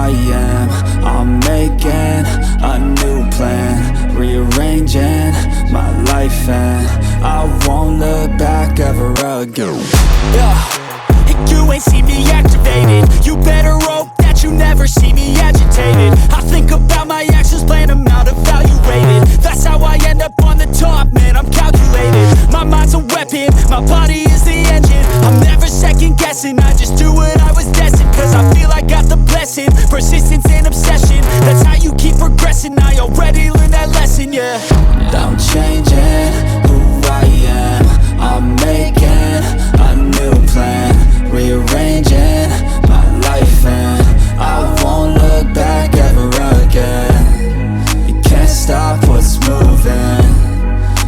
I am. I'm making a new plan, rearranging my life, and I won't look back ever again. You ain't see me activated. You better hope that you never see me agitated. I think about my actions, plan them out, evaluated. That's how I end up on the top, man, I'm calculated. My mind's a weapon, my body is the engine. I'm never second guessing, I just do what I was destined. Cause I feel I got the blessing, persistence and obsession. That's how you keep progressing, I already learned that lesson, yeah. And I'm changing who I am. I'm making a new plan, rearranging my life, and I won't look back ever again. You can't stop what's moving.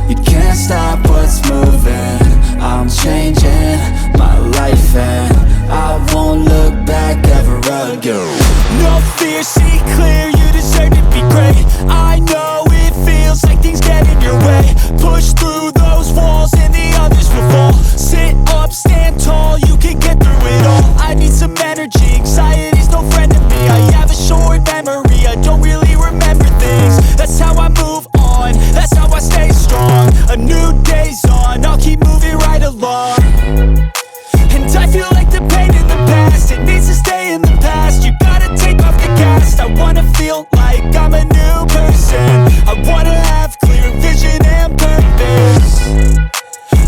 You can't stop what's moving. I'm changing my life, and I won't look back ever again. No fear, see clear, you deserve to be great. I know it feels like things get in your way. Push through those walls and the others will fall. Sit up, stand tall, you can get through it all. I need some energy, anxiety's no friend to me. I have a short memory, I don't really remember things. That's how I move on, that's how I stay strong. A new day's on, I'll keep moving right along. And I feel like the pain in the past, it needs to stay in the past. You gotta take off the cast. I wanna feel like I'm a new person. I wanna have clear vision and purpose.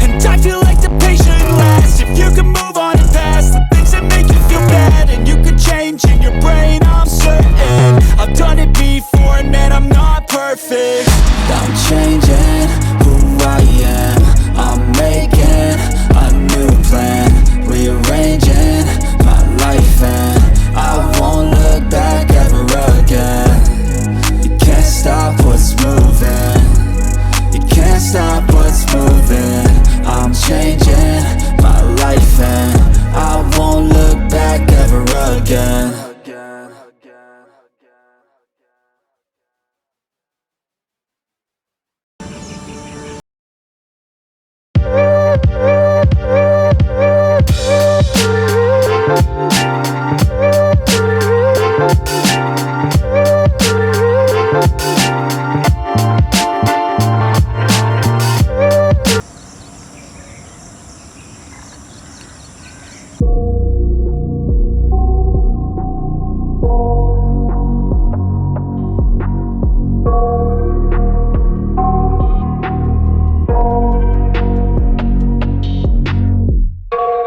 And I feel like the pain shouldn't last. If you can move on and past the things that make you feel bad, and you can change in your brain, I'm certain. I've done it before and man, I'm not perfect. I'm changing who I am. I'm making a new plan, rearranging my life, and I won't look back ever again. You can't stop what's moving. You can't stop what's moving. I'm changing my life, and I won't look back ever again.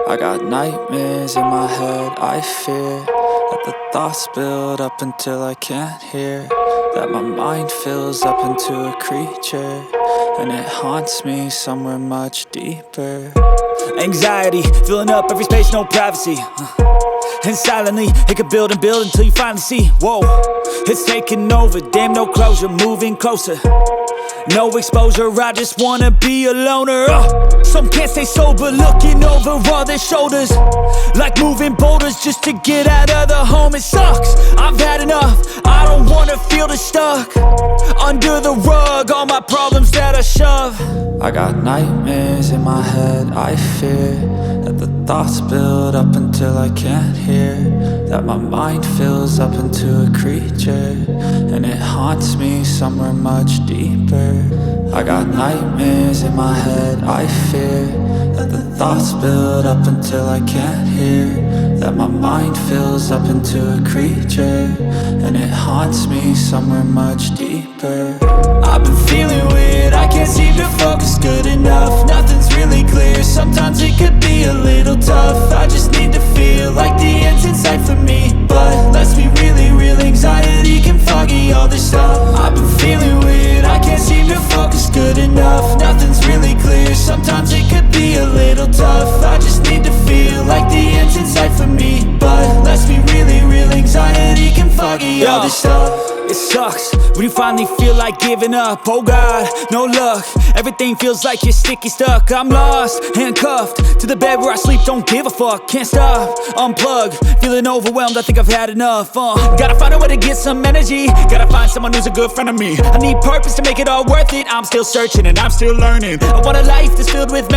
I got nightmares in my head, I fear that the thoughts build up until I can't hear, that my mind fills up into a creature, and it haunts me somewhere much deeper. Anxiety, filling up every space, no privacy. And silently, it could build and build until you finally see. Whoa, it's taking over, damn no closure, moving closer. No exposure, I just wanna be a loner. Some can't stay sober, looking over all their shoulders, like moving boulders just to get out of the home. It sucks, I've had enough, I don't wanna feel the stuck under the rug, all my problems that I shove. I got nightmares in my head, I fear that the thoughts build up until I can't hear, that my mind fills up into a creature, and it haunts me somewhere much deeper. I got nightmares in my head, I fear that the thoughts build up until I can't hear, that my mind fills up into a creature, and it haunts me somewhere much deeper. I've been feeling weird, I can't seem to focus good enough. Nothing's really clear, sometimes it could be a little tough. I just need to feel like the end's in sight for me, but let's be really real, anxiety can foggy all this stuff. I've been feeling weird, I can't seem to focus good enough. Nothing's really clear, sometimes it could be a little tough. I just need to feel like the end's in sight for me, but let's be really real, anxiety can foggy all this stuff. It sucks when you finally feel like giving up. Oh God, no luck, everything feels like you're sticky stuck. I'm lost, handcuffed to the bed where I sleep, don't give a fuck. Can't stop, unplug, feeling overwhelmed, I think I've had enough. Gotta find a way to get some energy, gotta find someone who's a good friend of me. I need purpose to make it all worth it, I'm still searching and I'm still learning. I want a life that's filled with memories.